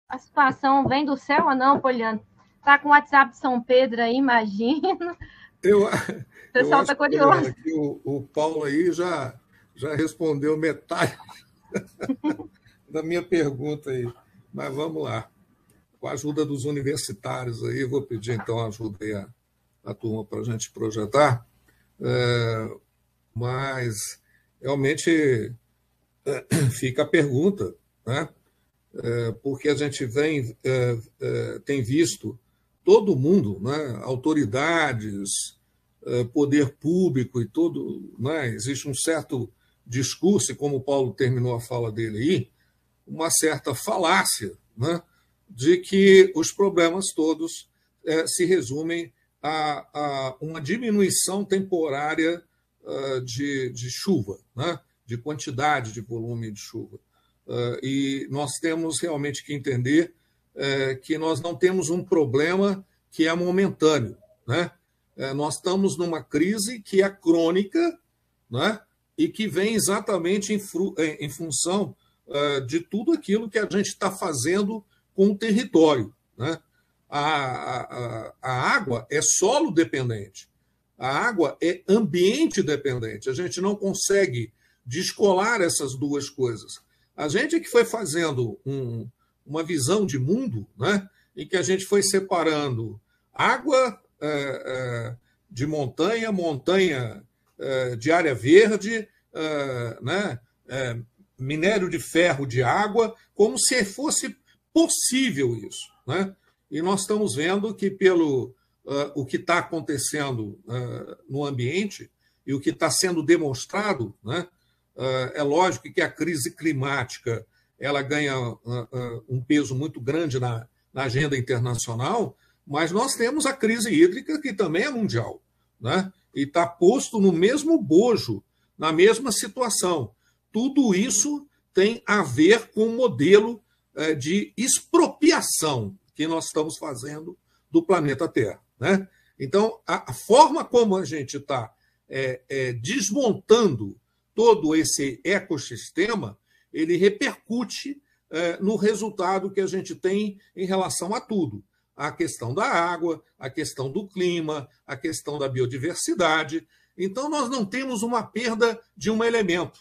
A situação vem do céu ou não, Poliana? Tá com o WhatsApp de São Pedro aí, imagina. Eu, O eu pessoal acho, tá curioso. Poliana, que o Paulo aí já respondeu metade da minha pergunta aí. Mas vamos lá. Com a ajuda dos universitários aí, eu vou pedir então ajuda aí a turma para a gente projetar. Mas realmente fica a pergunta, né? Porque a gente tem visto todo mundo, né? Autoridades, poder público e tudo, né? Existe um certo discurso, e como o Paulo terminou a fala dele aí, uma certa falácia, né? De que os problemas todos se resumem a uma diminuição temporária de chuva, né? De quantidade de volume de chuva. E nós temos realmente que entender que nós não temos um problema que é momentâneo, né? Nós estamos numa crise que é crônica, né? E que vem exatamente em função de tudo aquilo que a gente está fazendo com o território, né? A água é solo dependente, a água é ambiente dependente. A gente não consegue descolar essas duas coisas. A gente é que foi fazendo uma visão de mundo, né, em que a gente foi separando água de montanha, montanha de área verde, né, minério de ferro de água, como se fosse possível isso, né? E nós estamos vendo que pelo o que está acontecendo no ambiente e o que está sendo demonstrado, né? É lógico que a crise climática ela ganha um peso muito grande na agenda internacional, mas nós temos a crise hídrica, que também é mundial, né? E está posto no mesmo bojo, na mesma situação. Tudo isso tem a ver com o modelo de expropriação que nós estamos fazendo do planeta Terra, né? Então, a forma como a gente está desmontando todo esse ecossistema, ele repercute no resultado que a gente tem em relação a tudo. A questão da água, a questão do clima, a questão da biodiversidade. Então, nós não temos uma perda de um elemento,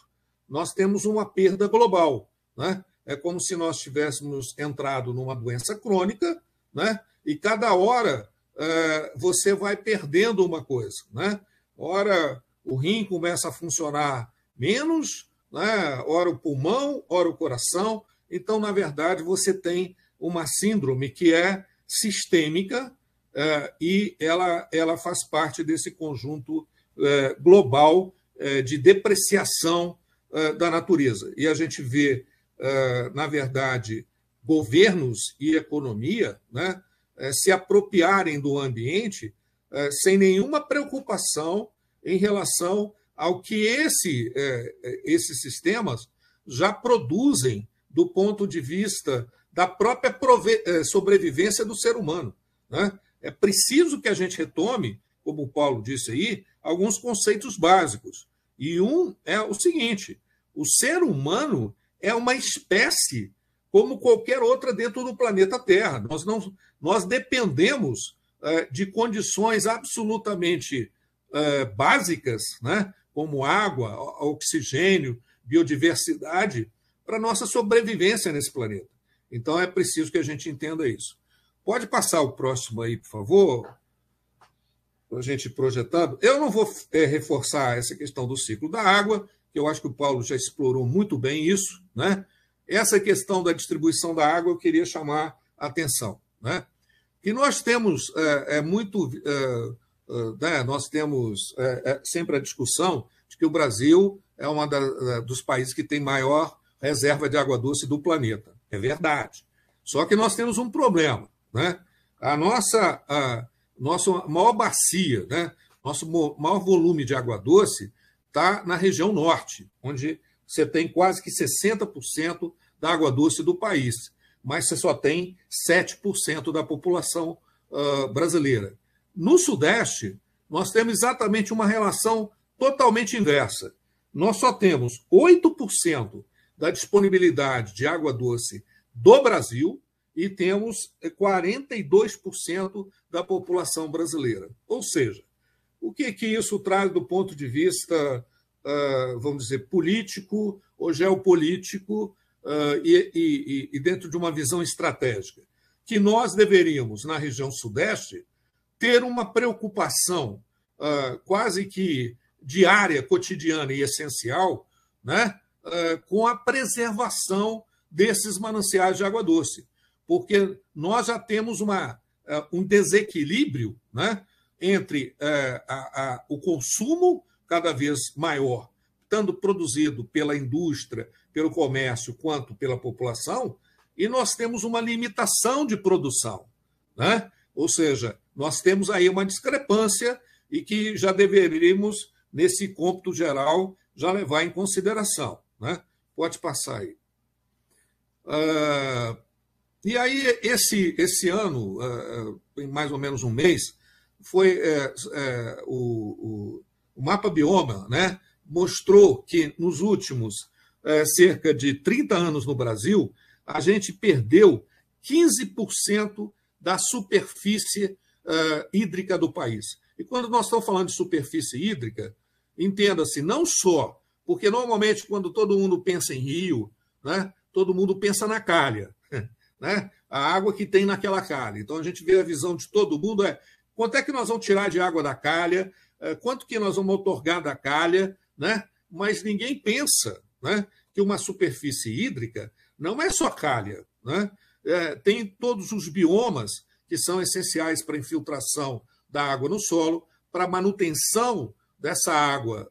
nós temos uma perda global, né? É como se nós tivéssemos entrado numa doença crônica, né? E cada hora você vai perdendo uma coisa, né? Ora, o rim começa a funcionar menos, né? Ora o pulmão, ora o coração. Então, na verdade, você tem uma síndrome que é sistêmica e ela faz parte desse conjunto global de depreciação da natureza. E a gente vê, na verdade, governos e economia, né, se apropriarem do ambiente sem nenhuma preocupação em relação ao que esses sistemas já produzem do ponto de vista da própria sobrevivência do ser humano, né? É preciso que a gente retome, como o Paulo disse aí, alguns conceitos básicos. E um é o seguinte: o ser humano é uma espécie como qualquer outra dentro do planeta Terra. Nós dependemos de condições absolutamente básicas, né, como água, oxigênio, biodiversidade, para a nossa sobrevivência nesse planeta. Então, é preciso que a gente entenda isso. Pode passar o próximo aí, por favor, para a gente projetando. Eu não vou reforçar essa questão do ciclo da água, que eu acho que o Paulo já explorou muito bem isso, né? Essa questão da distribuição da água eu queria chamar a atenção, né? Que nós temos né? Nós temos sempre a discussão de que o Brasil é um dos países que tem maior reserva de água doce do planeta. É verdade. Só que nós temos um problema, né? A nossa maior bacia, né? Nosso maior volume de água doce está na região norte, onde você tem quase que 60% da água doce do país, mas você só tem 7% da população brasileira. No Sudeste, nós temos exatamente uma relação totalmente inversa. Nós só temos 8% da disponibilidade de água doce do Brasil e temos 42% da população brasileira. Ou seja, o que isso traz do ponto de vista, vamos dizer, político ou geopolítico e dentro de uma visão estratégica? Que nós deveríamos, na região sudeste, ter uma preocupação quase que diária, cotidiana e essencial, né, com a preservação desses mananciais de água doce, porque nós já temos um desequilíbrio, né, entre o consumo cada vez maior, tanto produzido pela indústria, pelo comércio, quanto pela população, e nós temos uma limitação de produção, né? Ou seja, nós temos aí uma discrepância e que já deveríamos, nesse cômputo geral, já levar em consideração, né? Pode passar aí. E aí, esse ano, em mais ou menos um mês, foi o Mapa Bioma, né, mostrou que nos últimos cerca de 30 anos no Brasil, a gente perdeu 15% da superfície hídrica do país. E quando nós estamos falando de superfície hídrica, entenda-se, não só, porque normalmente quando todo mundo pensa em rio, né, todo mundo pensa na calha, né, a água que tem naquela calha. Então a gente vê a visão de todo mundo quanto é que nós vamos tirar de água da calha, quanto que nós vamos outorgar da calha, né? Mas ninguém pensa, né, que uma superfície hídrica não é só calha, né? Tem todos os biomas que são essenciais para a infiltração da água no solo, para a manutenção dessa água,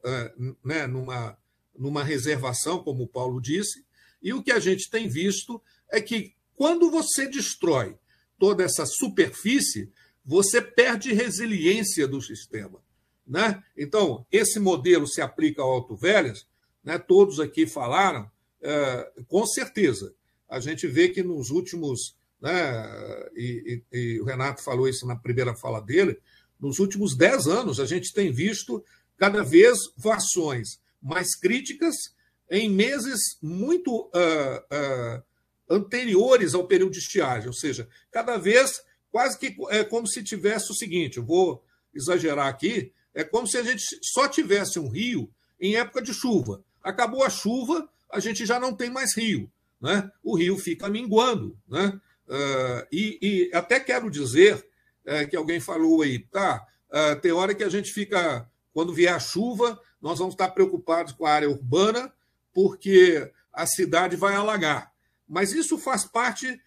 né, numa reservação, como o Paulo disse, e o que a gente tem visto é que quando você destrói toda essa superfície, você perde resiliência do sistema, né? Então, esse modelo se aplica ao Alto Velhas, né? Todos aqui falaram, com certeza. A gente vê que nos últimos, né, e o Renato falou isso na primeira fala dele, nos últimos 10 anos a gente tem visto cada vez ações mais críticas em meses muito anteriores ao período de estiagem, ou seja, cada vez quase que é como se tivesse o seguinte, eu vou exagerar aqui, é como se a gente só tivesse um rio em época de chuva. Acabou a chuva, a gente já não tem mais rio, né? O rio fica minguando, né? E até quero dizer que alguém falou aí, tá, tem hora que a gente fica, quando vier a chuva, nós vamos estar preocupados com a área urbana, porque a cidade vai alagar. Mas isso faz parte,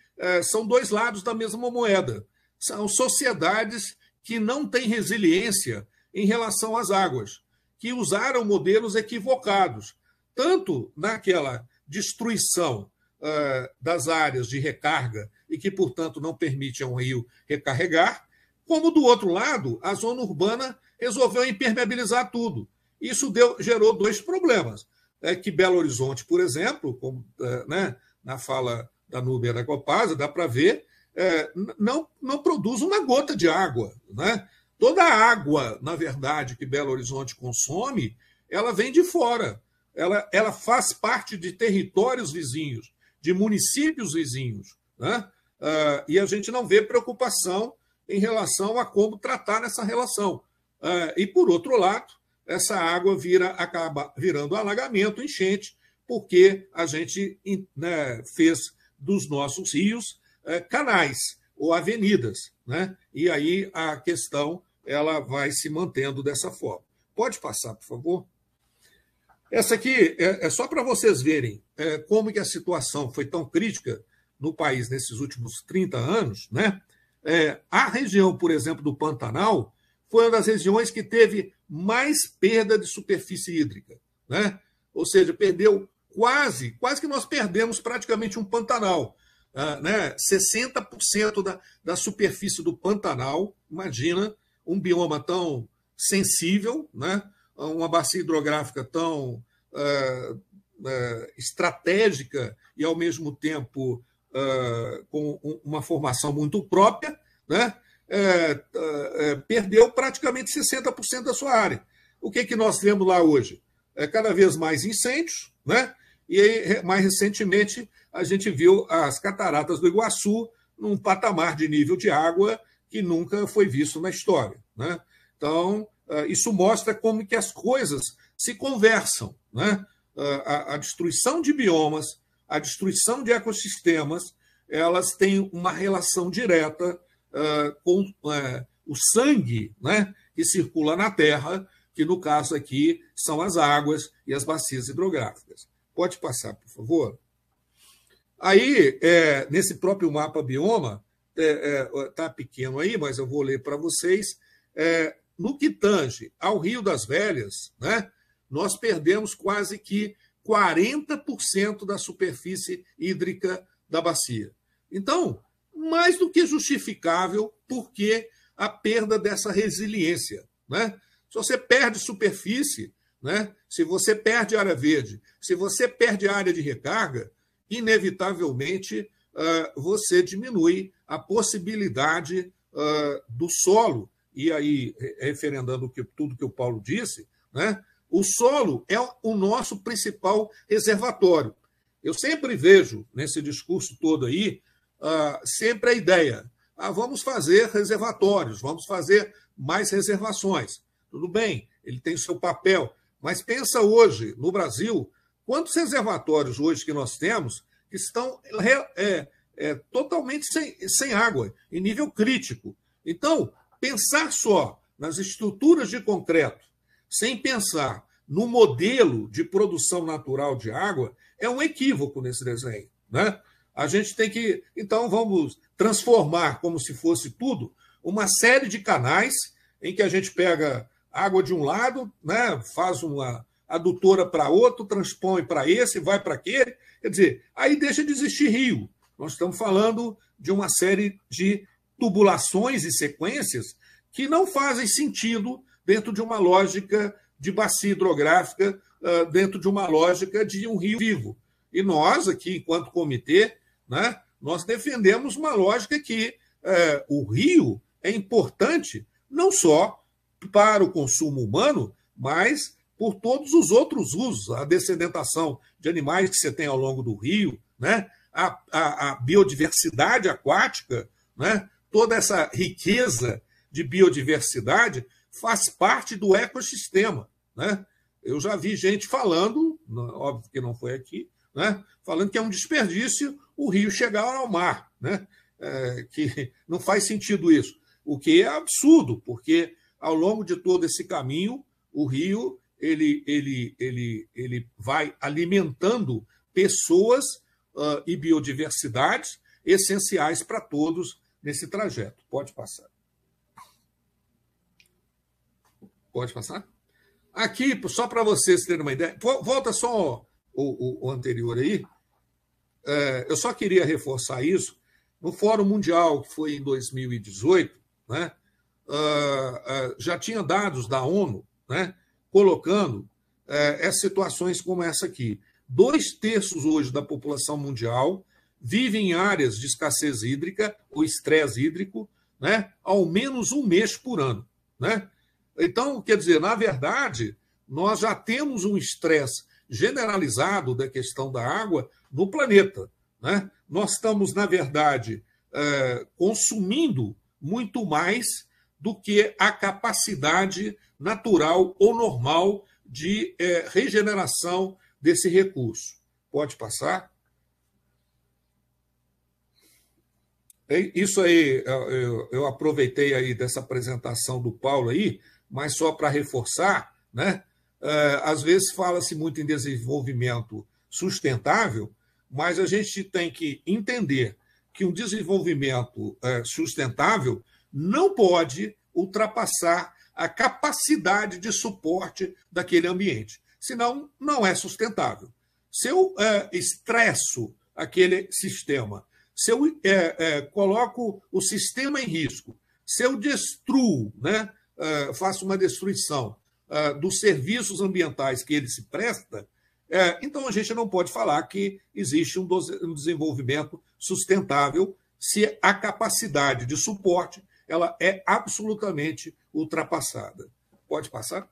são dois lados da mesma moeda. São sociedades que não têm resiliência em relação às águas, que usaram modelos equivocados, tanto naquela destruição das áreas de recarga e que, portanto, não permite ao rio recarregar, como, do outro lado, a zona urbana resolveu impermeabilizar tudo. Isso gerou dois problemas. Que Belo Horizonte, por exemplo, como, né, na fala da Núbia da Copasa, dá para ver, não produz uma gota de água, né? Toda a água, na verdade, que Belo Horizonte consome, ela vem de fora. Ela faz parte de territórios vizinhos, de municípios vizinhos, né? E a gente não vê preocupação em relação a como tratar essa relação. E, por outro lado, essa água acaba virando alagamento, enchente, porque a gente, né, fez dos nossos rios canais ou avenidas, né? E aí a questão ela vai se mantendo dessa forma. Pode passar, por favor? Essa aqui é só para vocês verem como que a situação foi tão crítica no país nesses últimos 30 anos, né? A região, por exemplo, do Pantanal foi uma das regiões que teve mais perda de superfície hídrica, né? Ou seja, perdeu quase que nós perdemos praticamente um Pantanal, né? 60% da superfície do Pantanal, imagina, um bioma tão sensível, né? Uma bacia hidrográfica tão estratégica e, ao mesmo tempo, com uma formação muito própria, né? Perdeu praticamente 60% da sua área. O que nós vemos lá hoje? Cada vez mais incêndios, né? E aí, mais recentemente, a gente viu as cataratas do Iguaçu, num patamar de nível de água que nunca foi visto na história, né? Então, isso mostra como que as coisas se conversam, né? A destruição de biomas, a destruição de ecossistemas, elas têm uma relação direta com o sangue, né, que circula na Terra, que no caso aqui são as águas e as bacias hidrográficas. Pode passar, por favor? Aí, nesse próprio mapa bioma, está pequeno aí, mas eu vou ler para vocês, no que tange ao Rio das Velhas, né, nós perdemos quase que 40% da superfície hídrica da bacia. Então, mais do que justificável, porque a perda dessa resiliência, né? Se você perde superfície, né? Se você perde área verde, se você perde área de recarga, inevitavelmente você diminui a possibilidade do solo, e aí, referendando tudo que o Paulo disse, né? O solo é o nosso principal reservatório. Eu sempre vejo, nesse discurso todo aí, sempre a ideia, vamos fazer reservatórios, vamos fazer mais reservações. Tudo bem, ele tem o seu papel, mas pensa hoje, no Brasil, quantos reservatórios hoje que nós temos que estão totalmente sem água, em nível crítico. Então, pensar só nas estruturas de concreto, sem pensar no modelo de produção natural de água, é um equívoco nesse desenho, né? A gente tem que, então, vamos transformar, como se fosse tudo, uma série de canais em que a gente pega água de um lado, né, faz uma adutora para outro, transpõe para esse, vai para aquele. Quer dizer, aí deixa de existir rio. Nós estamos falando de uma série de tubulações e sequências que não fazem sentido dentro de uma lógica de bacia hidrográfica, dentro de uma lógica de um rio vivo. E nós, aqui, enquanto comitê, né, nós defendemos uma lógica que o rio é importante não só para o consumo humano, mas por todos os outros usos, a dessedentação de animais que você tem ao longo do rio, né, a biodiversidade aquática, né, toda essa riqueza de biodiversidade faz parte do ecossistema, né? Eu já vi gente falando, óbvio que não foi aqui, né, falando que é um desperdício o rio chegar ao mar, né? Que não faz sentido isso. O que é absurdo, porque ao longo de todo esse caminho, o rio ele vai alimentando pessoas e biodiversidades essenciais para todos nesse trajeto. Pode passar. Pode passar? Aqui, só para vocês terem uma ideia, volta só o anterior aí. Eu só queria reforçar isso. No Fórum Mundial, que foi em 2018, né, já tinha dados da ONU, né, colocando situações como essa aqui. 2/3 hoje da população mundial vive em áreas de escassez hídrica ou estresse hídrico, né, ao menos um mês por ano, né? Então, quer dizer, na verdade, nós já temos um estresse generalizado da questão da água no planeta, né? Nós estamos, na verdade, consumindo muito mais do que a capacidade natural ou normal de regeneração desse recurso. Pode passar? Isso aí, eu aproveitei aí dessa apresentação do Paulo aí, mas só para reforçar, né? Às vezes fala-se muito em desenvolvimento sustentável, mas a gente tem que entender que um desenvolvimento sustentável não pode ultrapassar a capacidade de suporte daquele ambiente, senão não é sustentável. Se eu estresso aquele sistema, se eu coloco o sistema em risco, se eu destruo, né, faço uma destruição dos serviços ambientais que ele se presta, então a gente não pode falar que existe um desenvolvimento sustentável se a capacidade de suporte ela é absolutamente ultrapassada. Pode passar?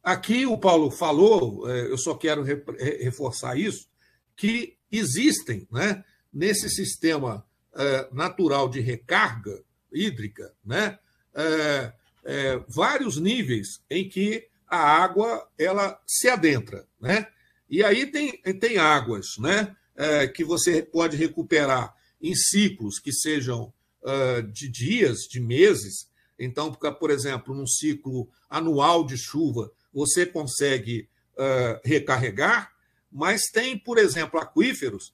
Aqui o Paulo falou, eu só quero reforçar isso, que existem, né, nesse sistema natural de recarga hídrica, né, vários níveis em que a água ela se adentra, né? E aí tem águas, né, que você pode recuperar em ciclos que sejam de dias, de meses. Então, por exemplo, num ciclo anual de chuva, você consegue recarregar, mas tem, por exemplo, aquíferos,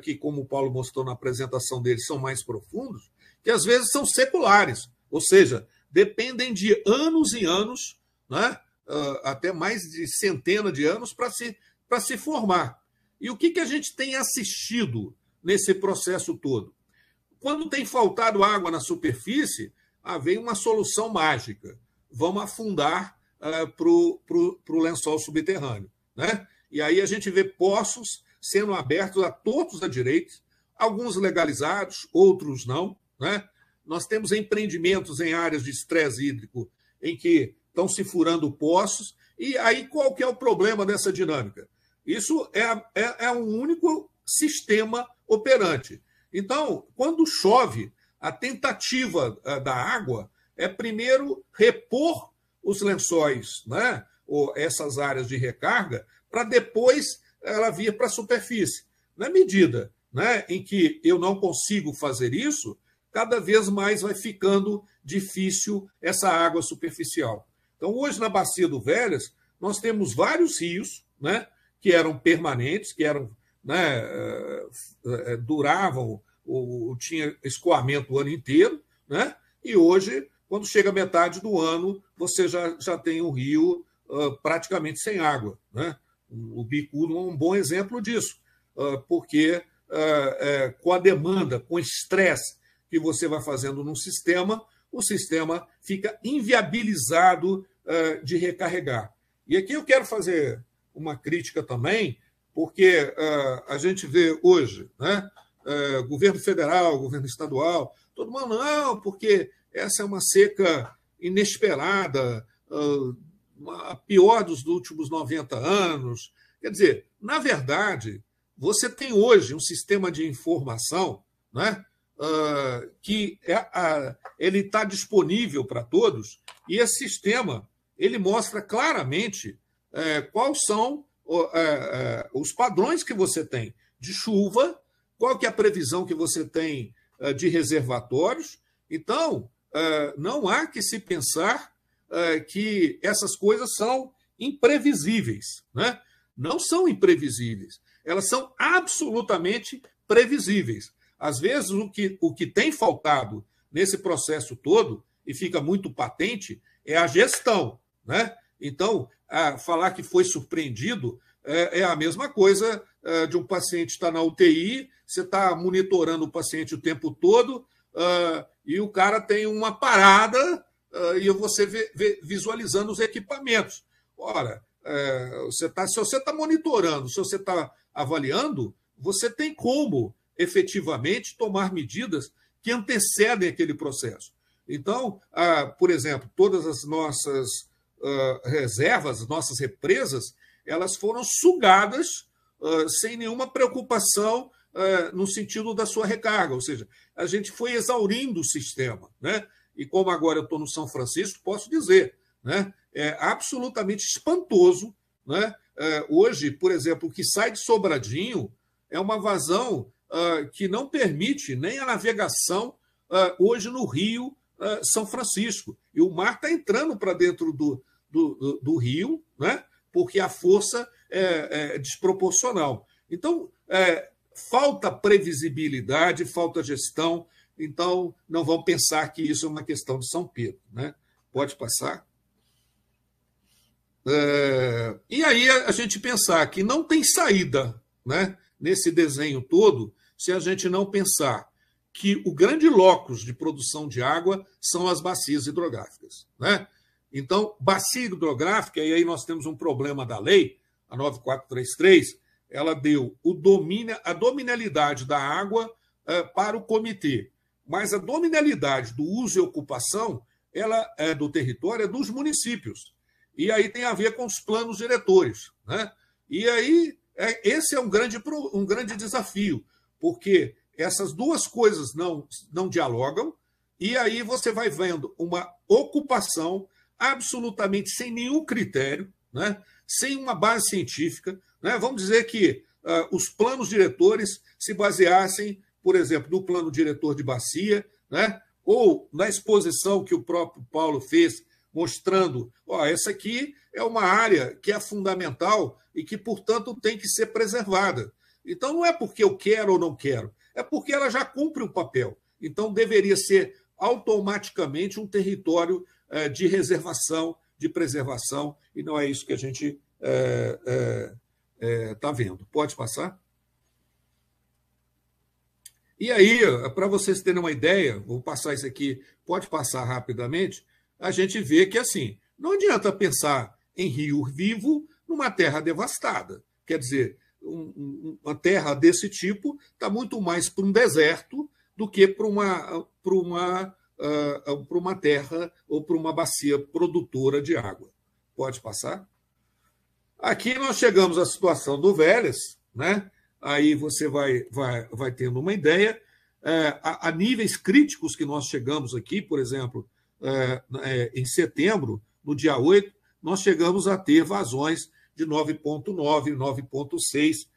que, como o Paulo mostrou na apresentação deles, são mais profundos, que às vezes são seculares, ou seja, dependem de anos e anos, né, até mais de centenas de anos, para se formar. E o que a gente tem assistido nesse processo todo? Quando tem faltado água na superfície, vem uma solução mágica. Vamos afundar para o lençol subterrâneo, né? E aí a gente vê poços sendo abertos a todos os direitos, alguns legalizados, outros não, né? Nós temos empreendimentos em áreas de estresse hídrico em que estão se furando poços. E aí qual que é o problema dessa dinâmica? Isso é um único sistema operante. Então, quando chove, a tentativa da água é primeiro repor os lençóis, né, ou essas áreas de recarga, para depois ela vir para a superfície. Na medida, né, em que eu não consigo fazer isso, cada vez mais vai ficando difícil essa água superficial. Então, hoje, na Bacia do Velhas, nós temos vários rios, né, que eram permanentes, que eram, né, duravam, ou tinha escoamento o ano inteiro, né? E hoje, quando chega a metade do ano, você já tem um rio praticamente sem água, né? O Bicudo é um bom exemplo disso, porque com a demanda, com o estresse que você vai fazendo num sistema, o sistema fica inviabilizado de recarregar. E aqui eu quero fazer uma crítica também, porque a gente vê hoje, né, governo federal, governo estadual, todo mundo, não, porque essa é uma seca inesperada, a pior dos últimos 90 anos. Quer dizer, na verdade, você tem hoje um sistema de informação, né, que ele está disponível para todos, e esse sistema ele mostra claramente quais são os padrões que você tem de chuva, qual que é a previsão que você tem de reservatórios. Então, não há que se pensar que essas coisas são imprevisíveis, né? Não são imprevisíveis, elas são absolutamente previsíveis. Às vezes, o que tem faltado nesse processo todo, e fica muito patente, é a gestão, né? Então, falar que foi surpreendido é a mesma coisa de um paciente estar na UTI, você está monitorando o paciente o tempo todo, e o cara tem uma parada, e você visualizando os equipamentos. Ora, se você está monitorando, se você está avaliando, você tem como efetivamente tomar medidas que antecedem aquele processo. Então, por exemplo, todas as nossas reservas, nossas represas, elas foram sugadas sem nenhuma preocupação no sentido da sua recarga, ou seja, a gente foi exaurindo o sistema, né? E como agora eu estou no São Francisco, posso dizer, né, é absolutamente espantoso, né? Hoje, por exemplo, o que sai de Sobradinho é uma vazão que não permite nem a navegação hoje no Rio São Francisco. E o mar está entrando para dentro do rio, né? Porque a força é desproporcional. Então, falta previsibilidade, falta gestão. Então, não vão pensar que isso é uma questão de São Pedro, né? Pode passar. E aí a gente pensar que não tem saída, né, nesse desenho todo, se a gente não pensar que o grande locus de produção de água são as bacias hidrográficas, né? Então, bacia hidrográfica, e aí nós temos um problema da lei, a 9433, ela deu a dominalidade da água para o comitê, mas a dominalidade do uso e ocupação ela do território é dos municípios. E aí tem a ver com os planos diretores, né? E aí esse é um grande desafio, porque essas duas coisas não dialogam, e aí você vai vendo uma ocupação absolutamente sem nenhum critério, né? Sem uma base científica. Né? Vamos dizer que os planos diretores se baseassem, por exemplo, no plano diretor de bacia, né? Ou na exposição que o próprio Paulo fez, mostrando, essa aqui é uma área que é fundamental e que, portanto, tem que ser preservada. Então, não é porque eu quero ou não quero, é porque ela já cumpre o papel. Então, deveria ser automaticamente um território de reservação, de preservação, e não é isso que a gente está vendo. Pode passar? E aí, para vocês terem uma ideia, vou passar isso aqui, pode passar rapidamente, a gente vê que, assim, não adianta pensar em Rio Vivo numa terra devastada. Quer dizer, uma terra desse tipo está muito mais para um deserto do que para uma terra ou para uma bacia produtora de água. Pode passar? Aqui nós chegamos à situação do Vélez, né? Aí você vai tendo uma ideia. A níveis críticos que nós chegamos aqui, por exemplo, em setembro, no dia 8, nós chegamos a ter vazões de 9,9, 9,6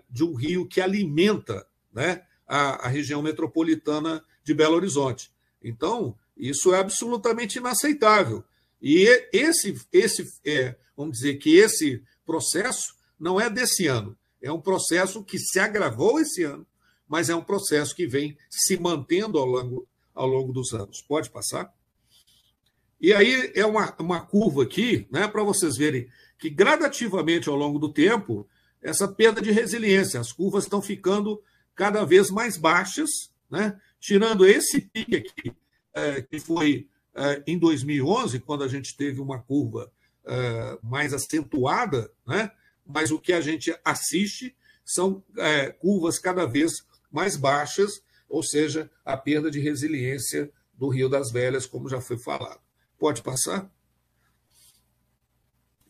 de um rio que alimenta, né, a região metropolitana de Belo Horizonte. Então, isso é absolutamente inaceitável. E vamos dizer que esse processo não é desse ano, é um processo que se agravou esse ano, mas é um processo que vem se mantendo ao longo dos anos. Pode passar? E aí é uma curva aqui, né, para vocês verem que gradativamente ao longo do tempo, essa perda de resiliência, as curvas estão ficando cada vez mais baixas, né, tirando esse pique aqui, que foi em 2011, quando a gente teve uma curva mais acentuada, né, mas o que a gente assiste são curvas cada vez mais baixas, ou seja, a perda de resiliência do Rio das Velhas, como já foi falado. Pode passar?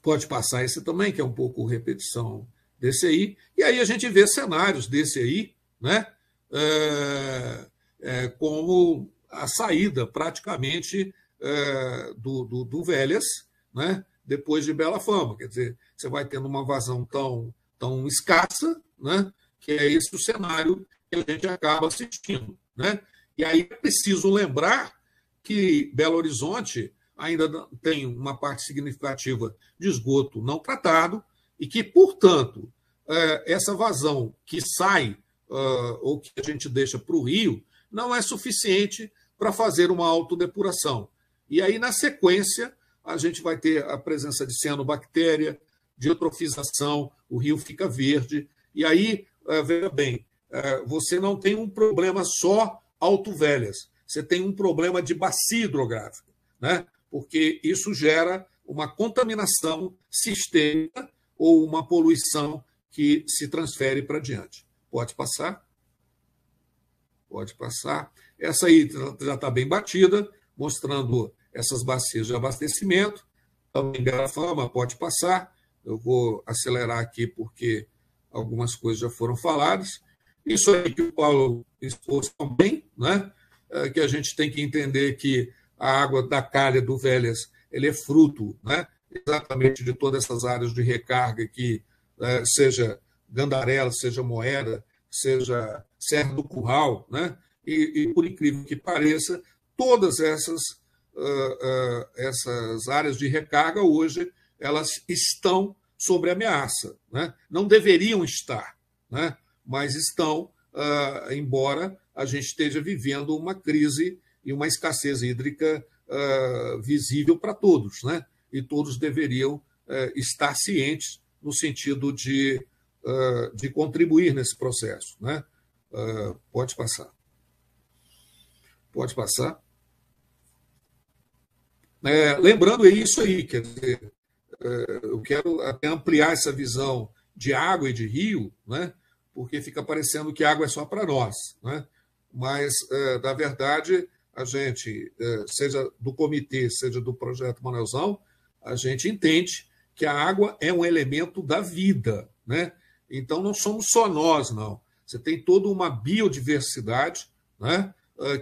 Pode passar esse também, que é um pouco repetição desse aí. E aí a gente vê cenários desse aí, né? Como a saída praticamente do Vélez, né? Depois de Bela Fama. Quer dizer, você vai tendo uma vazão tão escassa, né? Que é esse o cenário que a gente acaba assistindo, né? E aí é preciso lembrar que Belo Horizonte ainda tem uma parte significativa de esgoto não tratado e que, portanto, essa vazão que sai ou que a gente deixa para o rio não é suficiente para fazer uma autodepuração. E aí, na sequência, a gente vai ter a presença de cianobactéria, de eutrofização, o rio fica verde. E aí, veja bem, você não tem um problema só Alto Vélez, você tem um problema de bacia hidrográfica, né? Porque isso gera uma contaminação sistêmica ou uma poluição que se transfere para diante. Pode passar? Pode passar. Essa aí já está bem batida, mostrando essas bacias de abastecimento. Também Bela Fama, pode passar. Eu vou acelerar aqui porque algumas coisas já foram faladas. Isso aí que o Paulo expôs também, né? Que a gente tem que entender que a água da calha do Vélez ele é fruto, né, exatamente de todas essas áreas de recarga que, seja Gandarela, seja Moeda, seja Serra do Curral, né, e por incrível que pareça, todas essas áreas de recarga hoje elas estão sob ameaça, né? Não deveriam estar, né, mas estão, embora a gente esteja vivendo uma crise e uma escassez hídrica visível para todos, né? E todos deveriam estar cientes no sentido de contribuir nesse processo, né? Pode passar. Pode passar. Lembrando isso aí, quer dizer, eu quero até ampliar essa visão de água e de rio, né? Porque fica parecendo que água é só para nós, né? Mas, na verdade, a gente, seja do comitê, seja do Projeto Manausão, a gente entende que a água é um elemento da vida, né? Então, não somos só nós, não. Você tem toda uma biodiversidade, né,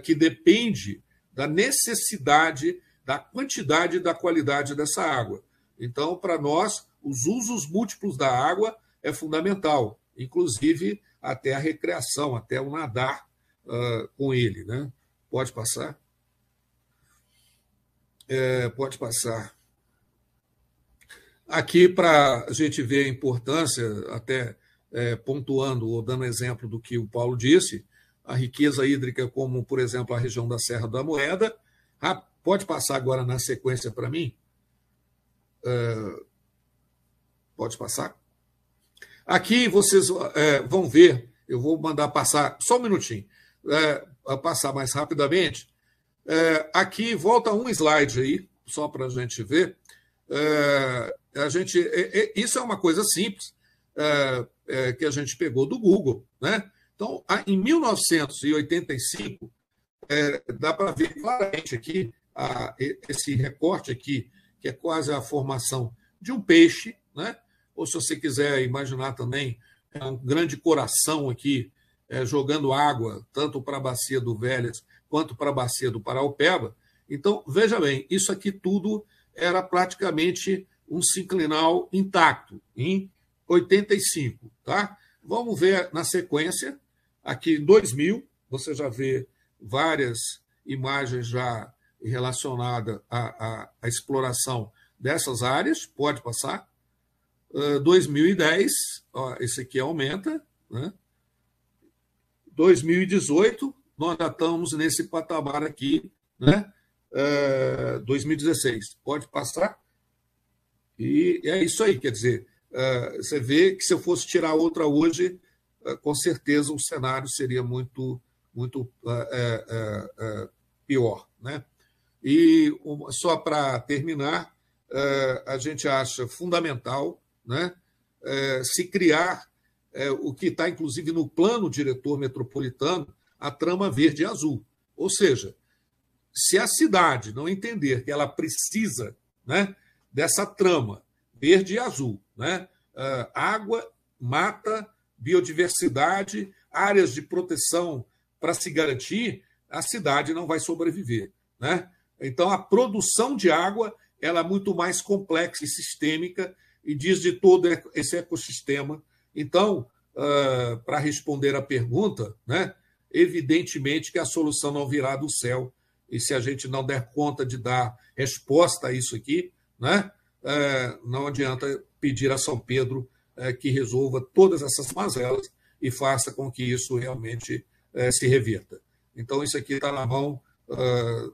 que depende da necessidade, da quantidade e da qualidade dessa água. Então, para nós, os usos múltiplos da água é fundamental, inclusive até a recreação, até o nadar com ele. Né? Pode passar? Pode passar. Aqui, para a gente ver a importância, até pontuando ou dando exemplo do que o Paulo disse, a riqueza hídrica, como, por exemplo, a região da Serra da Moeda. Pode passar agora na sequência para mim? Pode passar? Aqui vocês vão ver, eu vou mandar passar, só um minutinho, passar mais rapidamente. Aqui, volta um slide aí, só para a gente ver. Isso é uma coisa simples que a gente pegou do Google. Né? Então, em 1985, dá para ver claramente aqui esse recorte aqui, que é quase a formação de um peixe, né? Ou se você quiser imaginar também, um grande coração aqui jogando água, tanto para a bacia do Velhas quanto para a bacia do Paraopeba. Então, veja bem, isso aqui tudo era praticamente um sinclinal intacto, em 85. Tá? Vamos ver na sequência, aqui em 2000, você já vê várias imagens já relacionadas à exploração dessas áreas, pode passar. 2010, esse aqui aumenta, né? 2018, nós já estamos nesse patamar aqui, né? 2016, pode passar. E é isso aí, quer dizer, você vê que se eu fosse tirar outra hoje, com certeza o cenário seria muito pior. Né? E só para terminar, a gente acha fundamental, né, se criar o que está, inclusive, no plano diretor metropolitano, a trama verde e azul. Ou seja, se a cidade não entender que ela precisa, né, dessa trama verde e azul, né, água, mata, biodiversidade, áreas de proteção para se garantir, a cidade não vai sobreviver. Né? Então, a produção de água ela é muito mais complexa e sistêmica e diz de todo esse ecossistema. Então, para responder à pergunta, né, evidentemente que a solução não virá do céu, e se a gente não der conta de dar resposta a isso aqui, né, não adianta pedir a São Pedro que resolva todas essas mazelas e faça com que isso realmente se reverta. Então, isso aqui está na mão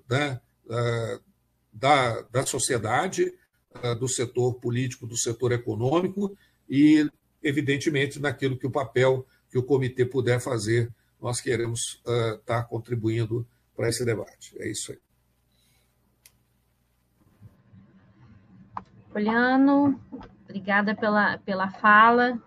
né, da sociedade, do setor político, do setor econômico e, evidentemente, naquilo que o papel que o comitê puder fazer, nós queremos estar contribuindo para esse debate. É isso aí. Poliano, obrigada pela fala.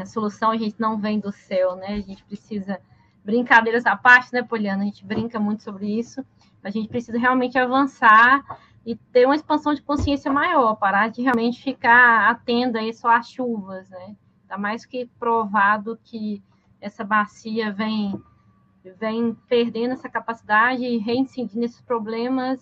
A solução a gente não vem do céu, né? A gente precisa, brincadeiras à parte, né, Poliano? A gente brinca muito sobre isso. A gente precisa realmente avançar e ter uma expansão de consciência maior, parar de realmente ficar atendo aí só às chuvas, né? Está mais que provado que essa bacia vem perdendo essa capacidade e reincidindo nesses problemas